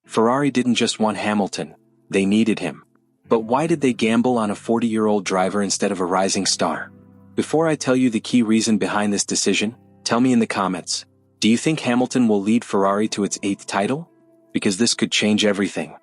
Ferrari didn't just want Hamilton, they needed him. But why did they gamble on a 40-year-old driver instead of a rising star? Before I tell you the key reason behind this decision, tell me in the comments, do you think Hamilton will lead Ferrari to its 8th title? Because this could change everything.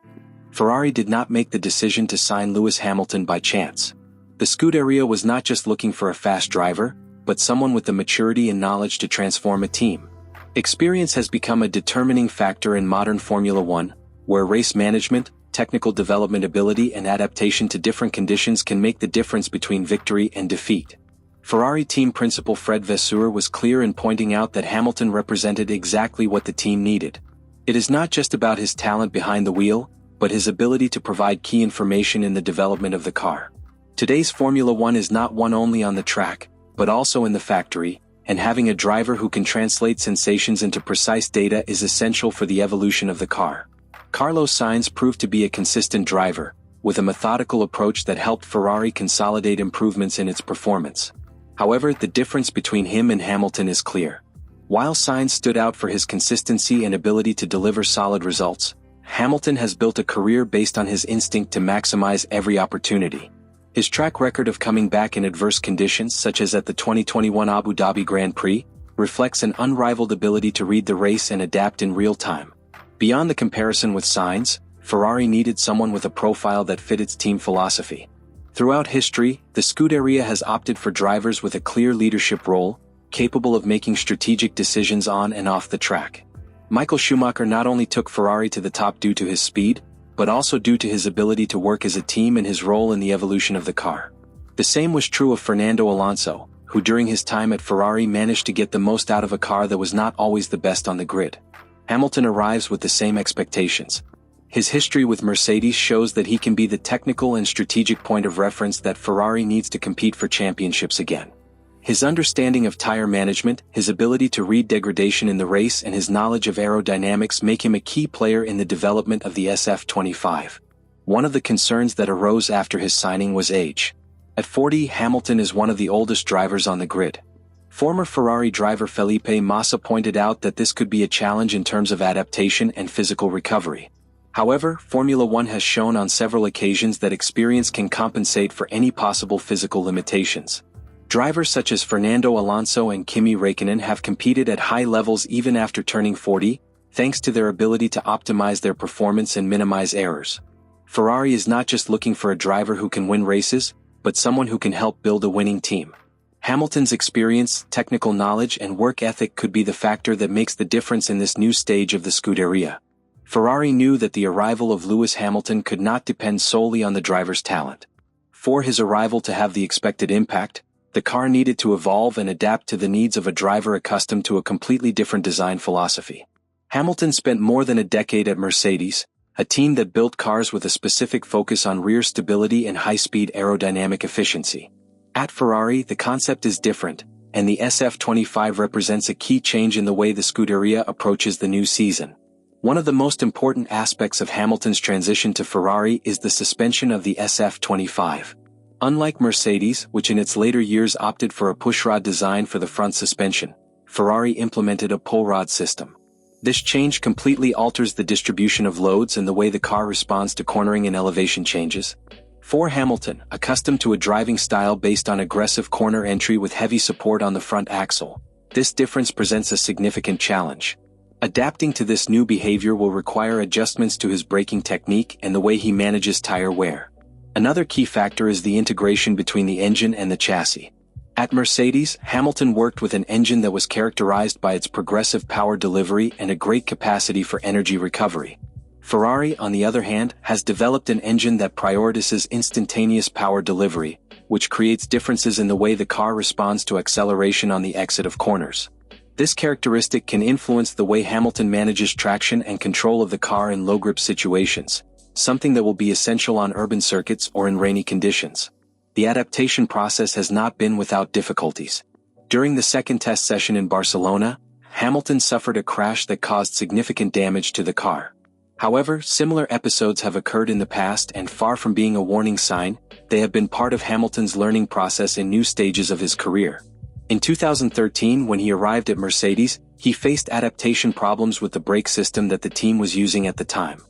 Ferrari did not make the decision to sign Lewis Hamilton by chance. The Scuderia was not just looking for a fast driver, but someone with the maturity and knowledge to transform a team. Experience has become a determining factor in modern Formula One, where race management, technical development ability and adaptation to different conditions can make the difference between victory and defeat. Ferrari team principal Fred Vasseur was clear in pointing out that Hamilton represented exactly what the team needed. It is not just about his talent behind the wheel, but his ability to provide key information in the development of the car. Today's Formula One is not won only on the track, but also in the factory, and having a driver who can translate sensations into precise data is essential for the evolution of the car. Carlos Sainz proved to be a consistent driver, with a methodical approach that helped Ferrari consolidate improvements in its performance. However, the difference between him and Hamilton is clear. While Sainz stood out for his consistency and ability to deliver solid results, Hamilton has built a career based on his instinct to maximize every opportunity. His track record of coming back in adverse conditions, such as at the 2021 Abu Dhabi Grand Prix, reflects an unrivaled ability to read the race and adapt in real time. Beyond the comparison with Sainz, Ferrari needed someone with a profile that fit its team philosophy. Throughout history, the Scuderia has opted for drivers with a clear leadership role, capable of making strategic decisions on and off the track. Michael Schumacher not only took Ferrari to the top due to his speed, but also due to his ability to work as a team and his role in the evolution of the car. The same was true of Fernando Alonso, who during his time at Ferrari managed to get the most out of a car that was not always the best on the grid. Hamilton arrives with the same expectations. His history with Mercedes shows that he can be the technical and strategic point of reference that Ferrari needs to compete for championships again. His understanding of tire management, his ability to read degradation in the race and his knowledge of aerodynamics make him a key player in the development of the SF25. One of the concerns that arose after his signing was age. At 40, Hamilton is one of the oldest drivers on the grid. Former Ferrari driver Felipe Massa pointed out that this could be a challenge in terms of adaptation and physical recovery. However, Formula One has shown on several occasions that experience can compensate for any possible physical limitations. Drivers such as Fernando Alonso and Kimi Räikkönen have competed at high levels even after turning 40, thanks to their ability to optimize their performance and minimize errors. Ferrari is not just looking for a driver who can win races, but someone who can help build a winning team. Hamilton's experience, technical knowledge and work ethic could be the factor that makes the difference in this new stage of the Scuderia. Ferrari knew that the arrival of Lewis Hamilton could not depend solely on the driver's talent. For his arrival to have the expected impact, the car needed to evolve and adapt to the needs of a driver accustomed to a completely different design philosophy. Hamilton spent more than a decade at Mercedes, a team that built cars with a specific focus on rear stability and high-speed aerodynamic efficiency. At Ferrari, the concept is different, and the SF25 represents a key change in the way the Scuderia approaches the new season. One of the most important aspects of Hamilton's transition to Ferrari is the suspension of the SF25. Unlike Mercedes, which in its later years opted for a pushrod design for the front suspension, Ferrari implemented a pull-rod system. This change completely alters the distribution of loads and the way the car responds to cornering and elevation changes. For Hamilton, accustomed to a driving style based on aggressive corner entry with heavy support on the front axle, this difference presents a significant challenge. Adapting to this new behavior will require adjustments to his braking technique and the way he manages tire wear. Another key factor is the integration between the engine and the chassis. At Mercedes, Hamilton worked with an engine that was characterized by its progressive power delivery and a great capacity for energy recovery. Ferrari, on the other hand, has developed an engine that prioritizes instantaneous power delivery, which creates differences in the way the car responds to acceleration on the exit of corners. This characteristic can influence the way Hamilton manages traction and control of the car in low-grip situations, something that will be essential on urban circuits or in rainy conditions. The adaptation process has not been without difficulties. During the second test session in Barcelona, Hamilton suffered a crash that caused significant damage to the car. However, similar episodes have occurred in the past and far from being a warning sign, they have been part of Hamilton's learning process in new stages of his career. In 2013, when he arrived at Mercedes, he faced adaptation problems with the brake system that the team was using at the time.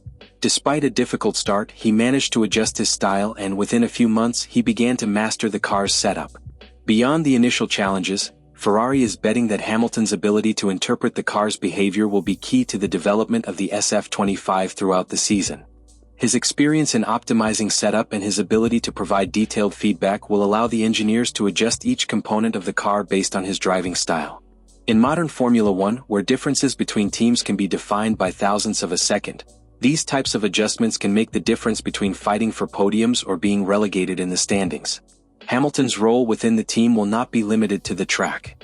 Despite a difficult start, he managed to adjust his style, and within a few months he began to master the car's setup. Beyond the initial challenges, Ferrari is betting that Hamilton's ability to interpret the car's behavior will be key to the development of the SF25 throughout the season. His experience in optimizing setup and his ability to provide detailed feedback will allow the engineers to adjust each component of the car based on his driving style. In modern Formula One, where differences between teams can be defined by thousandths of a second, these types of adjustments can make the difference between fighting for podiums or being relegated in the standings. Hamilton's role within the team will not be limited to the track.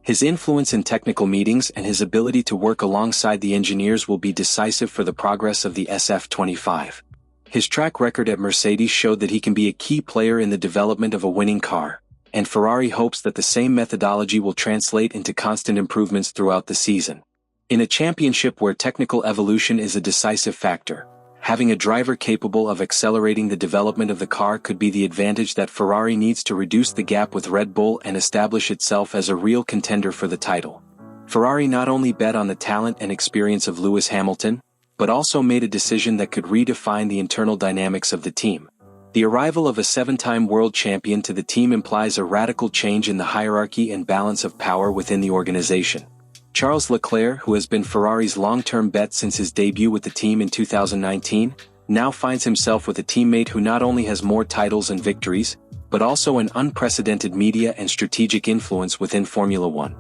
His influence in technical meetings and his ability to work alongside the engineers will be decisive for the progress of the SF25. His track record at Mercedes showed that he can be a key player in the development of a winning car, and Ferrari hopes that the same methodology will translate into constant improvements throughout the season. In a championship where technical evolution is a decisive factor, having a driver capable of accelerating the development of the car could be the advantage that Ferrari needs to reduce the gap with Red Bull and establish itself as a real contender for the title. Ferrari not only bet on the talent and experience of Lewis Hamilton, but also made a decision that could redefine the internal dynamics of the team. The arrival of a 7-time world champion to the team implies a radical change in the hierarchy and balance of power within the organization. Charles Leclerc, who has been Ferrari's long-term bet since his debut with the team in 2019, now finds himself with a teammate who not only has more titles and victories, but also an unprecedented media and strategic influence within Formula One.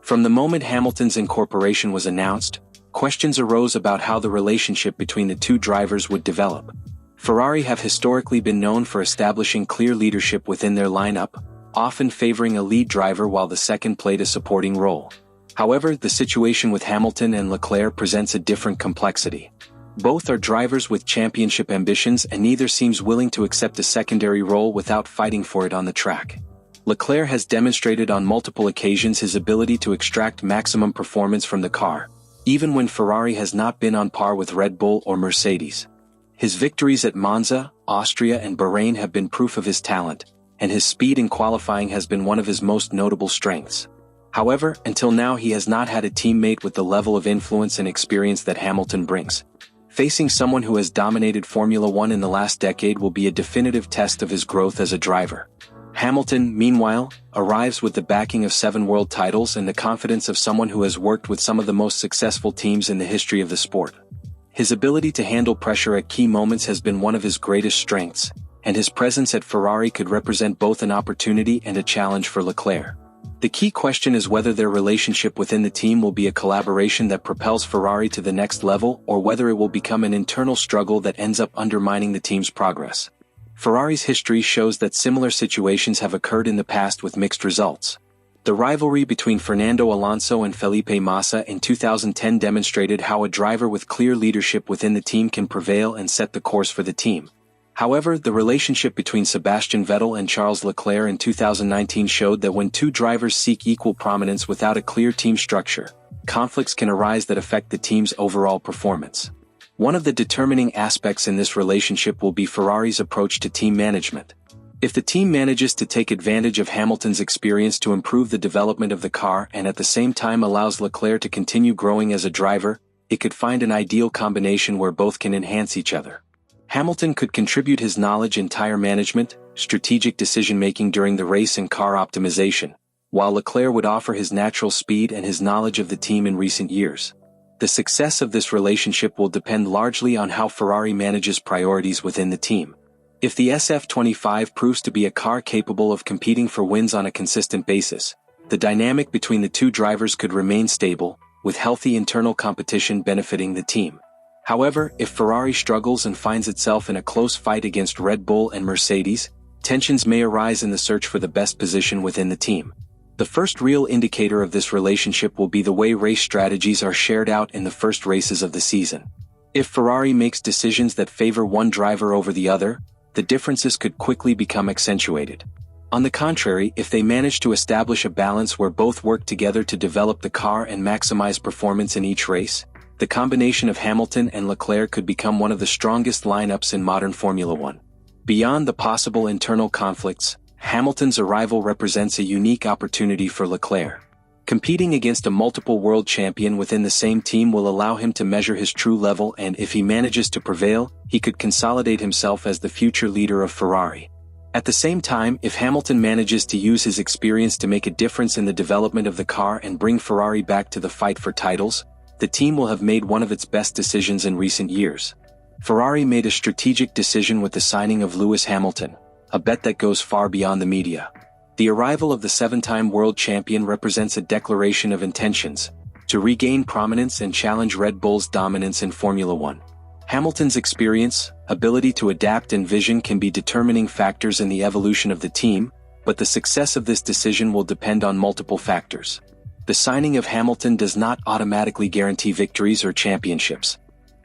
From the moment Hamilton's incorporation was announced, questions arose about how the relationship between the two drivers would develop. Ferrari have historically been known for establishing clear leadership within their lineup, often favoring a lead driver while the second played a supporting role. However, the situation with Hamilton and Leclerc presents a different complexity. Both are drivers with championship ambitions, and neither seems willing to accept a secondary role without fighting for it on the track. Leclerc has demonstrated on multiple occasions his ability to extract maximum performance from the car, even when Ferrari has not been on par with Red Bull or Mercedes. His victories at Monza, Austria and Bahrain have been proof of his talent, and his speed in qualifying has been one of his most notable strengths. However, until now he has not had a teammate with the level of influence and experience that Hamilton brings. Facing someone who has dominated Formula One in the last decade will be a definitive test of his growth as a driver. Hamilton, meanwhile, arrives with the backing of 7 world titles and the confidence of someone who has worked with some of the most successful teams in the history of the sport. His ability to handle pressure at key moments has been one of his greatest strengths, and his presence at Ferrari could represent both an opportunity and a challenge for Leclerc. The key question is whether their relationship within the team will be a collaboration that propels Ferrari to the next level, or whether it will become an internal struggle that ends up undermining the team's progress. Ferrari's history shows that similar situations have occurred in the past with mixed results. The rivalry between Fernando Alonso and Felipe Massa in 2010 demonstrated how a driver with clear leadership within the team can prevail and set the course for the team. However, the relationship between Sebastian Vettel and Charles Leclerc in 2019 showed that when two drivers seek equal prominence without a clear team structure, conflicts can arise that affect the team's overall performance. One of the determining aspects in this relationship will be Ferrari's approach to team management. If the team manages to take advantage of Hamilton's experience to improve the development of the car and at the same time allows Leclerc to continue growing as a driver, it could find an ideal combination where both can enhance each other. Hamilton could contribute his knowledge in tire management, strategic decision-making during the race and car optimization, while Leclerc would offer his natural speed and his knowledge of the team in recent years. The success of this relationship will depend largely on how Ferrari manages priorities within the team. If the SF25 proves to be a car capable of competing for wins on a consistent basis, the dynamic between the two drivers could remain stable, with healthy internal competition benefiting the team. However, if Ferrari struggles and finds itself in a close fight against Red Bull and Mercedes, tensions may arise in the search for the best position within the team. The first real indicator of this relationship will be the way race strategies are shared out in the first races of the season. If Ferrari makes decisions that favor one driver over the other, the differences could quickly become accentuated. On the contrary, if they manage to establish a balance where both work together to develop the car and maximize performance in each race, the combination of Hamilton and Leclerc could become one of the strongest lineups in modern Formula One. Beyond the possible internal conflicts, Hamilton's arrival represents a unique opportunity for Leclerc. Competing against a multiple world champion within the same team will allow him to measure his true level, and if he manages to prevail, he could consolidate himself as the future leader of Ferrari. At the same time, if Hamilton manages to use his experience to make a difference in the development of the car and bring Ferrari back to the fight for titles, the team will have made one of its best decisions in recent years. Ferrari made a strategic decision with the signing of Lewis Hamilton, a bet that goes far beyond the media. The arrival of the seven-time world champion represents a declaration of intentions to regain prominence and challenge Red Bull's dominance in Formula One. Hamilton's experience, ability to adapt and vision can be determining factors in the evolution of the team, but the success of this decision will depend on multiple factors. The signing of Hamilton does not automatically guarantee victories or championships.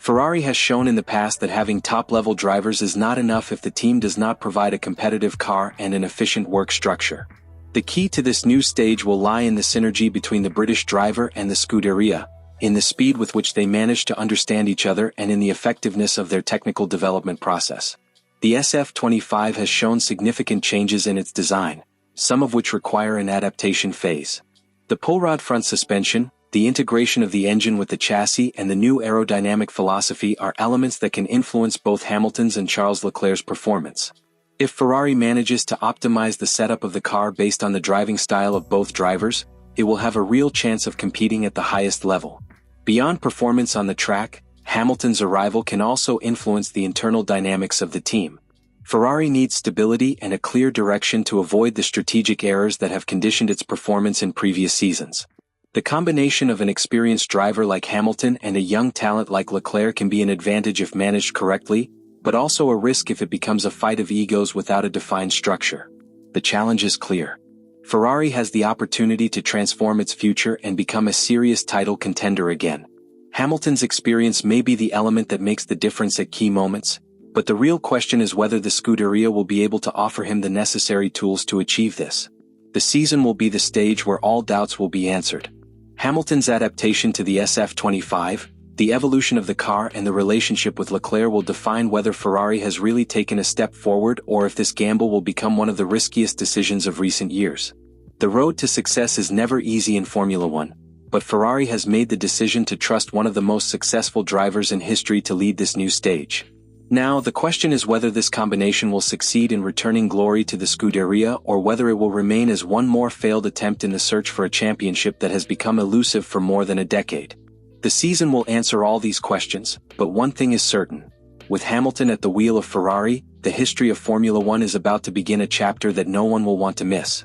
Ferrari has shown in the past that having top-level drivers is not enough if the team does not provide a competitive car and an efficient work structure. The key to this new stage will lie in the synergy between the British driver and the Scuderia, in the speed with which they manage to understand each other and in the effectiveness of their technical development process. The SF25 has shown significant changes in its design, some of which require an adaptation phase. The pull-rod front suspension, the integration of the engine with the chassis and the new aerodynamic philosophy are elements that can influence both Hamilton's and Charles Leclerc's performance. If Ferrari manages to optimize the setup of the car based on the driving style of both drivers, it will have a real chance of competing at the highest level. Beyond performance on the track, Hamilton's arrival can also influence the internal dynamics of the team. Ferrari needs stability and a clear direction to avoid the strategic errors that have conditioned its performance in previous seasons. The combination of an experienced driver like Hamilton and a young talent like Leclerc can be an advantage if managed correctly, but also a risk if it becomes a fight of egos without a defined structure. The challenge is clear. Ferrari has the opportunity to transform its future and become a serious title contender again. Hamilton's experience may be the element that makes the difference at key moments, but the real question is whether the Scuderia will be able to offer him the necessary tools to achieve this. The season will be the stage where all doubts will be answered. Hamilton's adaptation to the SF25, the evolution of the car and the relationship with Leclerc will define whether Ferrari has really taken a step forward or if this gamble will become one of the riskiest decisions of recent years. The road to success is never easy in Formula One, but Ferrari has made the decision to trust one of the most successful drivers in history to lead this new stage. Now, the question is whether this combination will succeed in returning glory to the Scuderia or whether it will remain as one more failed attempt in the search for a championship that has become elusive for more than a decade. The season will answer all these questions, but one thing is certain. With Hamilton at the wheel of Ferrari, the history of Formula One is about to begin a chapter that no one will want to miss.